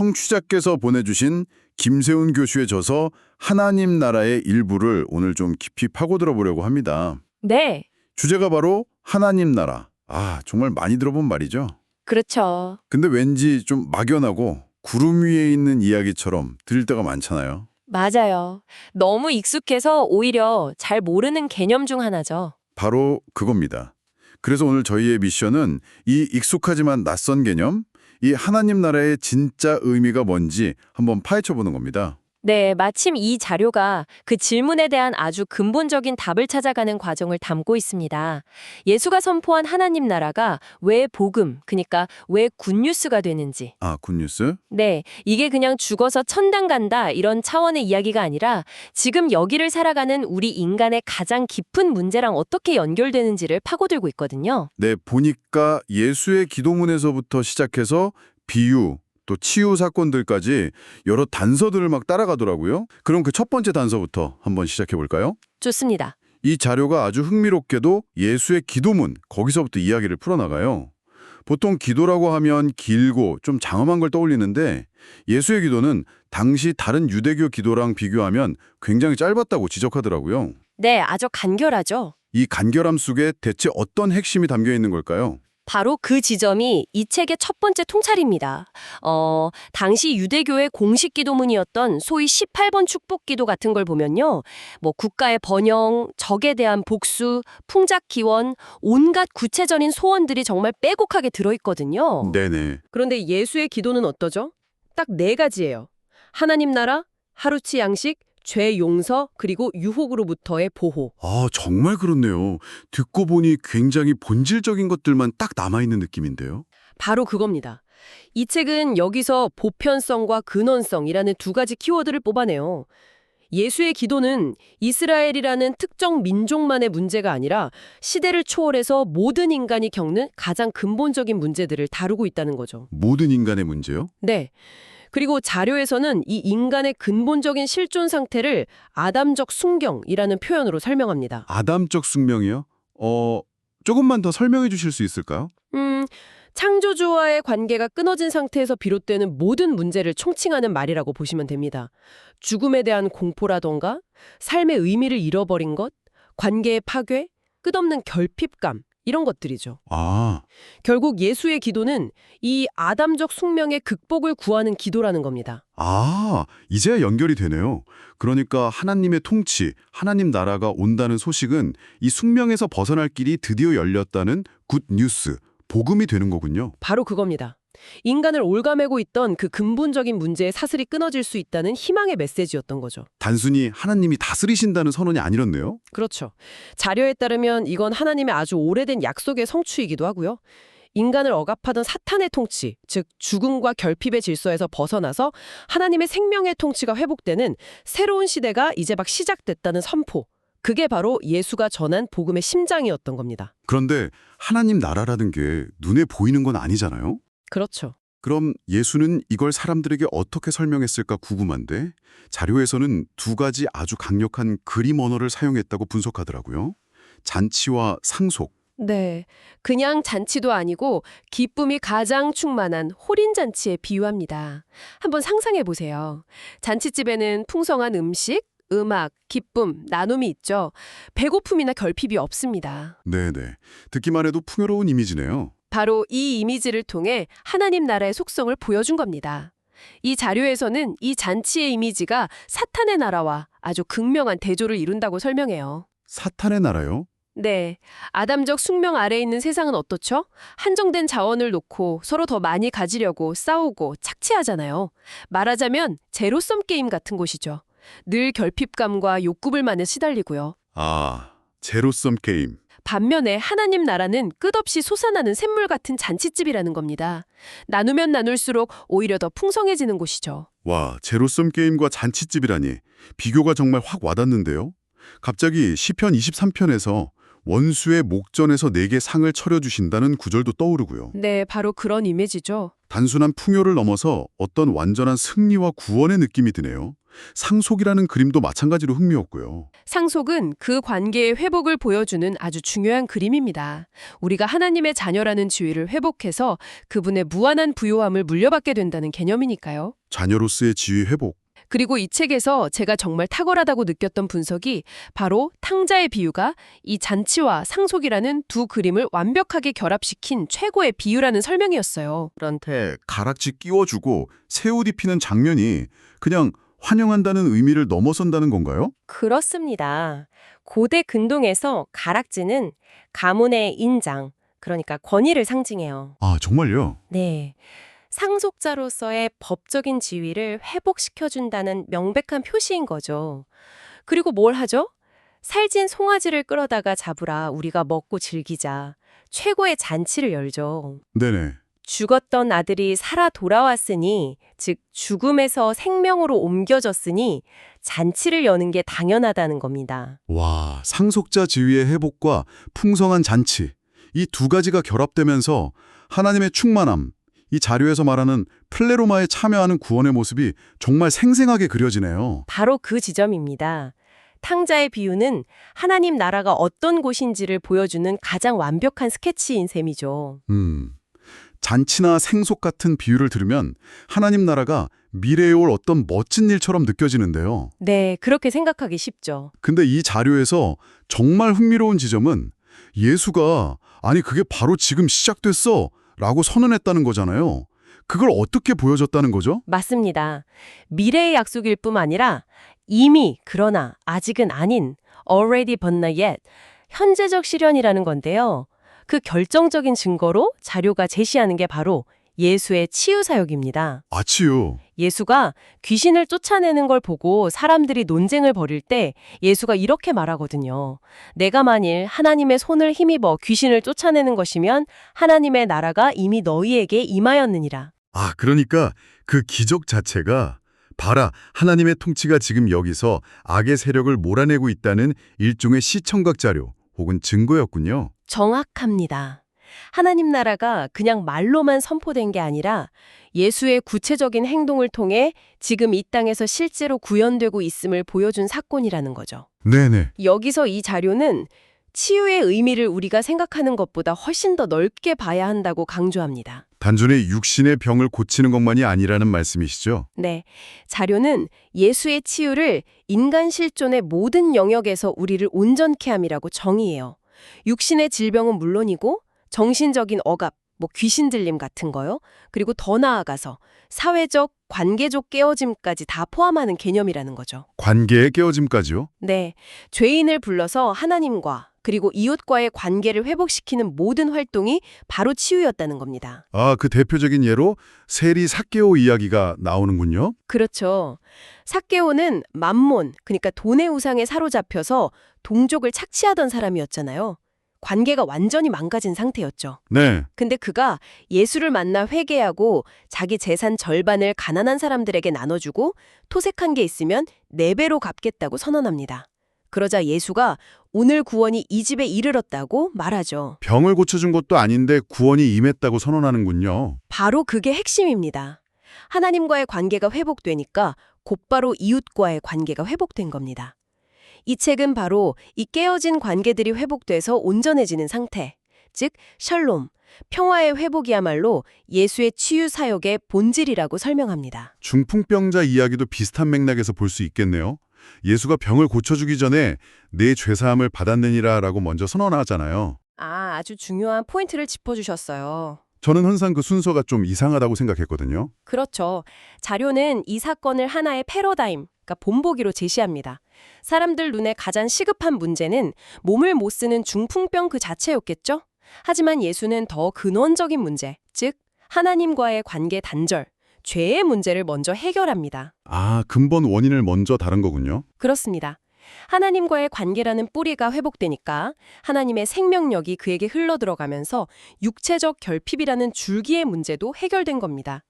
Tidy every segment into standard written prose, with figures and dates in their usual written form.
청취자께서 보내주신 김세훈 교수의 저서 하나님 나라의 일부를 오늘 좀 깊이 파고들어 보려고 합니다. 네, 주제가 바로 하나님 나라. 정말 많이 들어본 말이죠. 그렇죠. 근데 왠지 좀 막연하고 구름 위에 있는 이야기처럼 들릴 때가 많잖아요. 맞아요. 너무 익숙해서 오히려 잘 모르는 개념 중 하나죠. 바로 그겁니다. 그래서 오늘 저희의 미션은 이 익숙하지만 낯선 개념, 이 하나님 나라의 진짜 의미가 뭔지 한번 파헤쳐보는 겁니다. 네, 마침 이 자료가 그 질문에 대한 아주 근본적인 답을 찾아가는 과정을 담고 있습니다. 예수가 선포한 하나님 나라가 왜 복음, 그러니까 왜 굿뉴스가 되는지. 굿뉴스? 네, 이게 그냥 죽어서 천당 간다 이런 차원의 이야기가 아니라 지금 여기를 살아가는 우리 인간의 가장 깊은 문제랑 어떻게 연결되는지를 파고들고 있거든요. 네, 보니까 예수의 기도문에서부터 시작해서 비유, 또 치유 사건들까지 여러 단서들을 막 따라가더라고요. 그럼 그 첫 번째 단서부터 한번 시작해 볼까요? 좋습니다. 이 자료가 아주 흥미롭게도 예수의 기도문, 거기서부터 이야기를 풀어나가요. 보통 기도라고 하면 길고 좀 장엄한 걸 떠올리는데 예수의 기도는 당시 다른 유대교 기도랑 비교하면 굉장히 짧았다고 지적하더라고요. 네, 아주 간결하죠. 이 간결함 속에 대체 어떤 핵심이 담겨 있는 걸까요? 바로 그 지점이 이 책의 첫 번째 통찰입니다. 당시 유대교의 공식 기도문이었던 소위 18번 축복 기도 같은 걸 보면요. 국가의 번영, 적에 대한 복수, 풍작 기원, 온갖 구체적인 소원들이 정말 빼곡하게 들어있거든요. 네네. 그런데 예수의 기도는 어떠죠? 딱 4가지예요. 하나님 나라, 하루치 양식, 죄 용서, 그리고 유혹으로부터의 보호. 정말 그렇네요. 듣고 보니 굉장히 본질적인 것들만 딱 남아있는 느낌인데요. 바로 그겁니다. 이 책은 여기서 보편성과 근원성이라는 2가지 키워드를 뽑아내요. 예수의 기도는 이스라엘이라는 특정 민족만의 문제가 아니라 시대를 초월해서 모든 인간이 겪는 가장 근본적인 문제들을 다루고 있다는 거죠. 모든 인간의 문제요? 네. 그리고 자료에서는 이 인간의 근본적인 실존 상태를 아담적 순경이라는 표현으로 설명합니다. 아담적 숙명이요? 조금만 더 설명해 주실 수 있을까요? 창조주와의 관계가 끊어진 상태에서 비롯되는 모든 문제를 총칭하는 말이라고 보시면 됩니다. 죽음에 대한 공포라던가 삶의 의미를 잃어버린 것, 관계의 파괴, 끝없는 결핍감 이런 것들이죠. 결국 예수의 기도는 이 아담적 숙명의 극복을 구하는 기도라는 겁니다. 이제야 연결이 되네요. 그러니까 하나님의 통치, 하나님 나라가 온다는 소식은 이 숙명에서 벗어날 길이 드디어 열렸다는 굿 뉴스, 복음이 되는 거군요. 바로 그겁니다. 인간을 올가매고 있던 그 근본적인 문제의 사슬이 끊어질 수 있다는 희망의 메시지였던 거죠. 단순히 하나님이 다스리신다는 선언이 아니었네요. 그렇죠. 자료에 따르면 이건 하나님의 아주 오래된 약속의 성취이기도 하고요. 인간을 억압하던 사탄의 통치, 즉 죽음과 결핍의 질서에서 벗어나서 하나님의 생명의 통치가 회복되는 새로운 시대가 이제 막 시작됐다는 선포. 그게 바로 예수가 전한 복음의 심장이었던 겁니다. 그런데 하나님 나라라는 게 눈에 보이는 건 아니잖아요. 그렇죠. 그럼 예수는 이걸 사람들에게 어떻게 설명했을까 궁금한데 자료에서는 2가지 아주 강력한 그림 언어를 사용했다고 분석하더라고요. 잔치와 상속. 네, 그냥 잔치도 아니고 기쁨이 가장 충만한 호린잔치에 비유합니다. 한번 상상해 보세요. 잔치집에는 풍성한 음식, 음악, 기쁨, 나눔이 있죠. 배고픔이나 결핍이 없습니다. 네네. 듣기만 해도 풍요로운 이미지네요. 바로 이 이미지를 통해 하나님 나라의 속성을 보여준 겁니다. 이 자료에서는 이 잔치의 이미지가 사탄의 나라와 아주 극명한 대조를 이룬다고 설명해요. 사탄의 나라요? 네, 아담적 숙명 아래에 있는 세상은 어떻죠? 한정된 자원을 놓고 서로 더 많이 가지려고 싸우고 착취하잖아요. 말하자면 제로섬 게임 같은 곳이죠. 늘 결핍감과 욕구불만에 시달리고요. 제로섬 게임. 반면에 하나님 나라는 끝없이 솟아나는 샘물 같은 잔치집이라는 겁니다. 나누면 나눌수록 오히려 더 풍성해지는 곳이죠. 와, 제로섬 게임과 잔치집이라니 비교가 정말 확 와닿는데요. 갑자기 시편 23편에서 원수의 목전에서 내게 상을 차려주신다는 구절도 떠오르고요. 네, 바로 그런 이미지죠. 단순한 풍요를 넘어서 어떤 완전한 승리와 구원의 느낌이 드네요. 상속이라는 그림도 마찬가지로 흥미롭고요. 상속은 그 관계의 회복을 보여주는 아주 중요한 그림입니다. 우리가 하나님의 자녀라는 지위를 회복해서 그분의 무한한 부요함을 물려받게 된다는 개념이니까요. 자녀로서의 지위 회복. 그리고 이 책에서 제가 정말 탁월하다고 느꼈던 분석이 바로 탕자의 비유가 이 잔치와 상속이라는 두 그림을 완벽하게 결합시킨 최고의 비유라는 설명이었어요. 한테 가락지 끼워주고 새 옷 입히는 장면이 그냥 환영한다는 의미를 넘어선다는 건가요? 그렇습니다. 고대 근동에서 가락지는 가문의 인장, 그러니까 권위를 상징해요. 아, 정말요? 네. 상속자로서의 법적인 지위를 회복시켜준다는 명백한 표시인 거죠. 그리고 뭘 하죠? 살찐 송아지를 끌어다가 잡으라 우리가 먹고 즐기자. 최고의 잔치를 열죠. 네네. 죽었던 아들이 살아 돌아왔으니, 즉 죽음에서 생명으로 옮겨졌으니 잔치를 여는 게 당연하다는 겁니다. 와, 상속자 지위의 회복과 풍성한 잔치. 이 두 가지가 결합되면서 하나님의 충만함, 이 자료에서 말하는 플레로마에 참여하는 구원의 모습이 정말 생생하게 그려지네요. 바로 그 지점입니다. 탕자의 비유는 하나님 나라가 어떤 곳인지를 보여주는 가장 완벽한 스케치인 셈이죠. 잔치나 생속 같은 비유를 들으면 하나님 나라가 미래에 올 어떤 멋진 일처럼 느껴지는데요. 네, 그렇게 생각하기 쉽죠. 근데 이 자료에서 정말 흥미로운 지점은 예수가 아니 그게 바로 지금 시작됐어 라고 선언했다는 거잖아요. 그걸 어떻게 보여줬다는 거죠? 맞습니다. 미래의 약속일 뿐 아니라 이미 그러나 아직은 아닌 already but not yet 현재적 실현이라는 건데요. 그 결정적인 증거로 자료가 제시하는 게 바로 예수의 치유 사역입니다. 아치요. 예수가 귀신을 쫓아내는 걸 보고 사람들이 논쟁을 벌일 때 예수가 이렇게 말하거든요. 내가 만일 하나님의 손을 힘입어 귀신을 쫓아내는 것이면 하나님의 나라가 이미 너희에게 임하였느니라. 아, 그러니까 그 기적 자체가 봐라, 하나님의 통치가 지금 여기서 악의 세력을 몰아내고 있다는 일종의 시청각 자료 혹은 증거였군요. 정확합니다. 하나님 나라가 그냥 말로만 선포된 게 아니라 예수의 구체적인 행동을 통해 지금 이 땅에서 실제로 구현되고 있음을 보여준 사건이라는 거죠. 네네. 여기서 이 자료는 치유의 의미를 우리가 생각하는 것보다 훨씬 더 넓게 봐야 한다고 강조합니다. 단순히 육신의 병을 고치는 것만이 아니라는 말씀이시죠? 네, 자료는 예수의 치유를 인간 실존의 모든 영역에서 우리를 온전케 함이라고 정의해요. 육신의 질병은 물론이고 정신적인 억압, 귀신 들림 같은 거요. 그리고 더 나아가서 사회적, 관계적 깨어짐까지 다 포함하는 개념이라는 거죠. 관계의 깨어짐까지요? 네, 죄인을 불러서 하나님과 그리고 이웃과의 관계를 회복시키는 모든 활동이 바로 치유였다는 겁니다. 아, 그 대표적인 예로 세리 삭개오 이야기가 나오는군요. 그렇죠. 삭개오는 맘몬, 그러니까 돈의 우상에 사로잡혀서 동족을 착취하던 사람이었잖아요. 관계가 완전히 망가진 상태였죠. 네. 근데 그가 예수를 만나 회개하고 자기 재산 절반을 가난한 사람들에게 나눠주고 토색한 게 있으면 4배로 갚겠다고 선언합니다. 그러자 예수가 오늘 구원이 이 집에 이르렀다고 말하죠. 병을 고쳐준 것도 아닌데 구원이 임했다고 선언하는군요. 바로 그게 핵심입니다. 하나님과의 관계가 회복되니까 곧바로 이웃과의 관계가 회복된 겁니다. 이 책은 바로 이 깨어진 관계들이 회복돼서 온전해지는 상태, 즉 샬롬, 평화의 회복이야말로 예수의 치유 사역의 본질이라고 설명합니다. 중풍병자 이야기도 비슷한 맥락에서 볼 수 있겠네요. 예수가 병을 고쳐주기 전에 내 죄사함을 받았느니라 라고 먼저 선언하잖아요. 아주 중요한 포인트를 짚어주셨어요. 저는 항상 그 순서가 좀 이상하다고 생각했거든요. 그렇죠. 자료는 이 사건을 하나의 패러다임, 그러니까 본보기로 제시합니다. 사람들 눈에 가장 시급한 문제는 몸을 못 쓰는 중풍병 그 자체였겠죠? 하지만 예수는 더 근원적인 문제, 즉 하나님과의 관계 단절, 죄의 문제를 먼저 해결합니다. 아, 근본 원인을 먼저 다룬 거군요. 그렇습니다. 하나님과의 관계라는 뿌리가 회복되니까 하나님의 생명력이 그에게 흘러들어가면서 육체적 결핍이라는 줄기의 문제도 해결된 겁니다.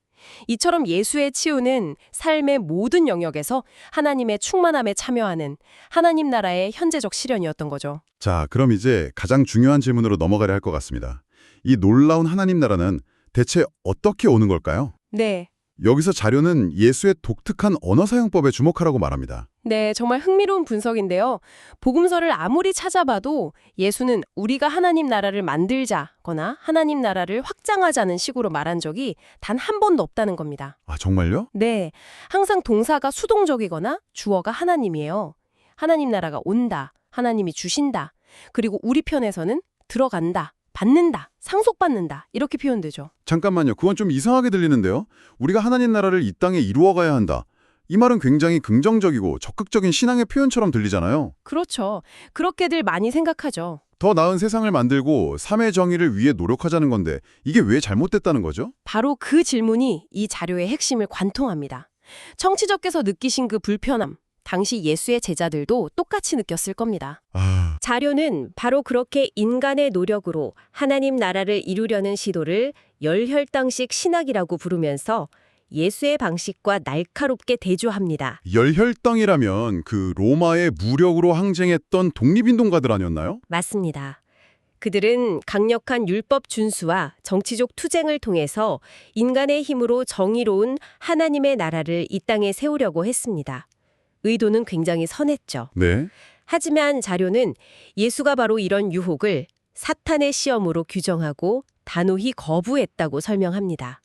이처럼 예수의 치유는 삶의 모든 영역에서 하나님의 충만함에 참여하는 하나님 나라의 현재적 실현이었던 거죠. 자, 그럼 이제 가장 중요한 질문으로 넘어가야 할 것 같습니다. 이 놀라운 하나님 나라는 대체 어떻게 오는 걸까요? 네, 여기서 자료는 예수의 독특한 언어 사용법에 주목하라고 말합니다. 네, 정말 흥미로운 분석인데요. 복음서를 아무리 찾아봐도 예수는 우리가 하나님 나라를 만들자거나 하나님 나라를 확장하자는 식으로 말한 적이 단 한 번도 없다는 겁니다. 아, 정말요? 네, 항상 동사가 수동적이거나 주어가 하나님이에요. 하나님 나라가 온다, 하나님이 주신다, 그리고 우리 편에서는 들어간다, 받는다, 상속받는다 이렇게 표현되죠. 잠깐만요. 그건 좀 이상하게 들리는데요. 우리가 하나님 나라를 이 땅에 이루어가야 한다. 이 말은 굉장히 긍정적이고 적극적인 신앙의 표현처럼 들리잖아요. 그렇죠. 그렇게들 많이 생각하죠. 더 나은 세상을 만들고 삶의 정의를 위해 노력하자는 건데 이게 왜 잘못됐다는 거죠? 바로 그 질문이 이 자료의 핵심을 관통합니다. 청취자께서 느끼신 그 불편함, 당시 예수의 제자들도 똑같이 느꼈을 겁니다. 아, 자료는 바로 그렇게 인간의 노력으로 하나님 나라를 이루려는 시도를 열혈당식 신학이라고 부르면서 예수의 방식과 날카롭게 대조합니다. 열혈당이라면 그 로마의 무력으로 항쟁했던 독립운동가들 아니었나요? 맞습니다. 그들은 강력한 율법 준수와 정치적 투쟁을 통해서 인간의 힘으로 정의로운 하나님의 나라를 이 땅에 세우려고 했습니다. 의도는 굉장히 선했죠. 네. 하지만 자료는 예수가 바로 이런 유혹을 사탄의 시험으로 규정하고 단호히 거부했다고 설명합니다.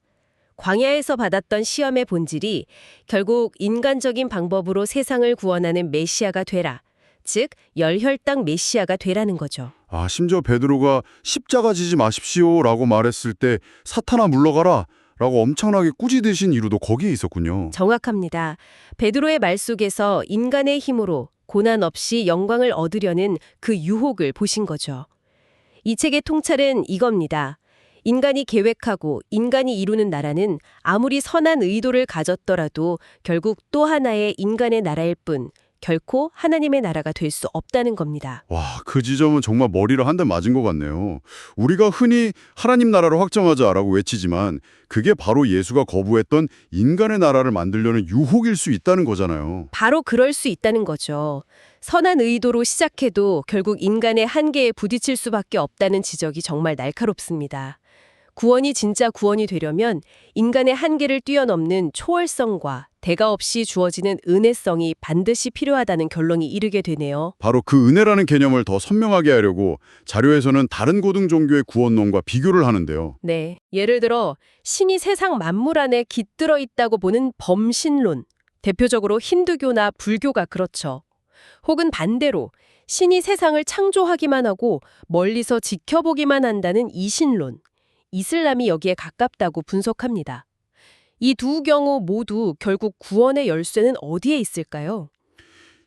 광야에서 받았던 시험의 본질이 결국 인간적인 방법으로 세상을 구원하는 메시아가 되라, 즉 열혈당 메시아가 되라는 거죠. 아, 심지어 베드로가 십자가 지지 마십시오라고 말했을 때 사탄아 물러가라 라고 엄청나게 꾸짖으신 이유도 거기에 있었군요. 정확합니다. 베드로의 말 속에서 인간의 힘으로 고난 없이 영광을 얻으려는 그 유혹을 보신 거죠. 이 책의 통찰은 이겁니다. 인간이 계획하고 인간이 이루는 나라는 아무리 선한 의도를 가졌더라도 결국 또 하나의 인간의 나라일 뿐 결코 하나님의 나라가 될 수 없다는 겁니다. 와, 그 지점은 정말 머리를 한 대 맞은 것 같네요. 우리가 흔히 하나님 나라를 확정하자라고 외치지만 그게 바로 예수가 거부했던 인간의 나라를 만들려는 유혹일 수 있다는 거잖아요. 바로 그럴 수 있다는 거죠. 선한 의도로 시작해도 결국 인간의 한계에 부딪힐 수밖에 없다는 지적이 정말 날카롭습니다. 구원이 진짜 구원이 되려면 인간의 한계를 뛰어넘는 초월성과 대가 없이 주어지는 은혜성이 반드시 필요하다는 결론이 이르게 되네요. 바로 그 은혜라는 개념을 더 선명하게 하려고 자료에서는 다른 고등 종교의 구원론과 비교를 하는데요. 네, 예를 들어 신이 세상 만물 안에 깃들어 있다고 보는 범신론, 대표적으로 힌두교나 불교가 그렇죠. 혹은 반대로 신이 세상을 창조하기만 하고 멀리서 지켜보기만 한다는 이신론, 이슬람이 여기에 가깝다고 분석합니다. 이 두 경우 모두 결국 구원의 열쇠는 어디에 있을까요?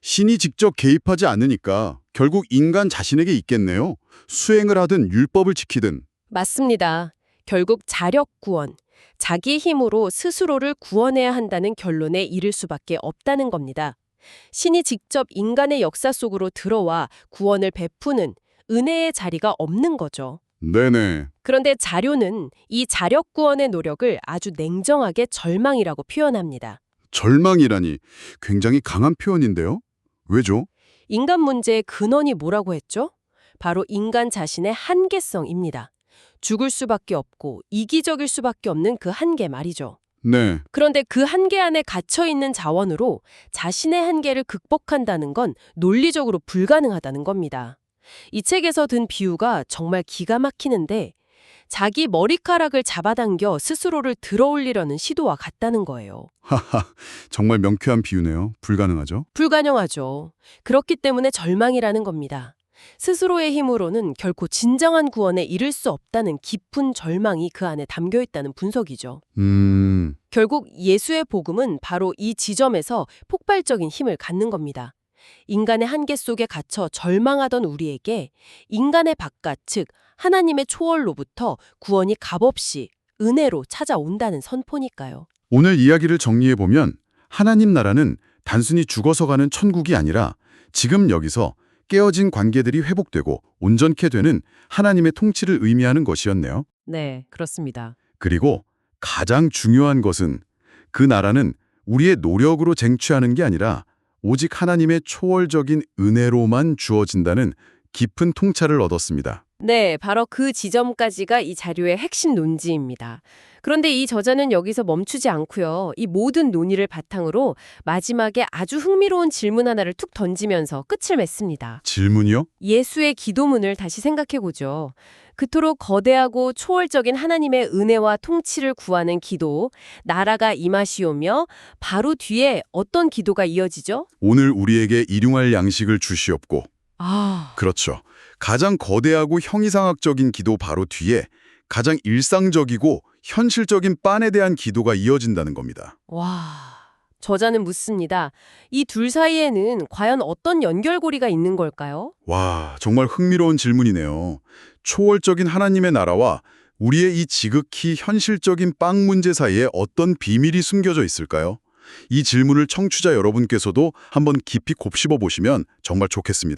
신이 직접 개입하지 않으니까 결국 인간 자신에게 있겠네요. 수행을 하든 율법을 지키든. 맞습니다. 결국 자력 구원, 자기 힘으로 스스로를 구원해야 한다는 결론에 이를 수밖에 없다는 겁니다. 신이 직접 인간의 역사 속으로 들어와 구원을 베푸는 은혜의 자리가 없는 거죠. 네네. 그런데 자료는 이 자력 구원의 노력을 아주 냉정하게 절망이라고 표현합니다. 절망이라니 굉장히 강한 표현인데요. 왜죠? 인간 문제의 근원이 뭐라고 했죠? 바로 인간 자신의 한계성입니다. 죽을 수밖에 없고 이기적일 수밖에 없는 그 한계 말이죠. 네. 그런데 그 한계 안에 갇혀있는 자원으로 자신의 한계를 극복한다는 건 논리적으로 불가능하다는 겁니다. 이 책에서 든 비유가 정말 기가 막히는데 자기 머리카락을 잡아당겨 스스로를 들어올리려는 시도와 같다는 거예요. 하하, 정말 명쾌한 비유네요. 불가능하죠? 불가능하죠. 그렇기 때문에 절망이라는 겁니다. 스스로의 힘으로는 결코 진정한 구원에 이를 수 없다는 깊은 절망이 그 안에 담겨 있다는 분석이죠. 결국 예수의 복음은 바로 이 지점에서 폭발적인 힘을 갖는 겁니다. 인간의 한계 속에 갇혀 절망하던 우리에게 인간의 바깥, 즉 하나님의 초월로부터 구원이 값없이 은혜로 찾아온다는 선포니까요. 오늘 이야기를 정리해보면 하나님 나라는 단순히 죽어서 가는 천국이 아니라 지금 여기서 깨어진 관계들이 회복되고 온전케 되는 하나님의 통치를 의미하는 것이었네요. 네, 그렇습니다. 그리고 가장 중요한 것은 그 나라는 우리의 노력으로 쟁취하는 게 아니라 오직 하나님의 초월적인 은혜로만 주어진다는 깊은 통찰을 얻었습니다. 네, 바로 그 지점까지가 이 자료의 핵심 논지입니다. 그런데 이 저자는 여기서 멈추지 않고요. 이 모든 논의를 바탕으로 마지막에 아주 흥미로운 질문 하나를 툭 던지면서 끝을 맺습니다. 질문이요? 예수의 기도문을 다시 생각해보죠. 그토록 거대하고 초월적인 하나님의 은혜와 통치를 구하는 기도, 나라가 임하시오며 바로 뒤에 어떤 기도가 이어지죠? 오늘 우리에게 일용할 양식을 주시옵고. 그렇죠. 가장 거대하고 형이상학적인 기도 바로 뒤에 가장 일상적이고 현실적인 빤에 대한 기도가 이어진다는 겁니다. 와, 저자는 묻습니다. 이 둘 사이에는 과연 어떤 연결고리가 있는 걸까요? 와, 정말 흥미로운 질문이네요. 초월적인 하나님의 나라와 우리의 이 지극히 현실적인 빵 문제 사이에 어떤 비밀이 숨겨져 있을까요? 이 질문을 청취자 여러분께서도 한번 깊이 곱씹어 보시면 정말 좋겠습니다.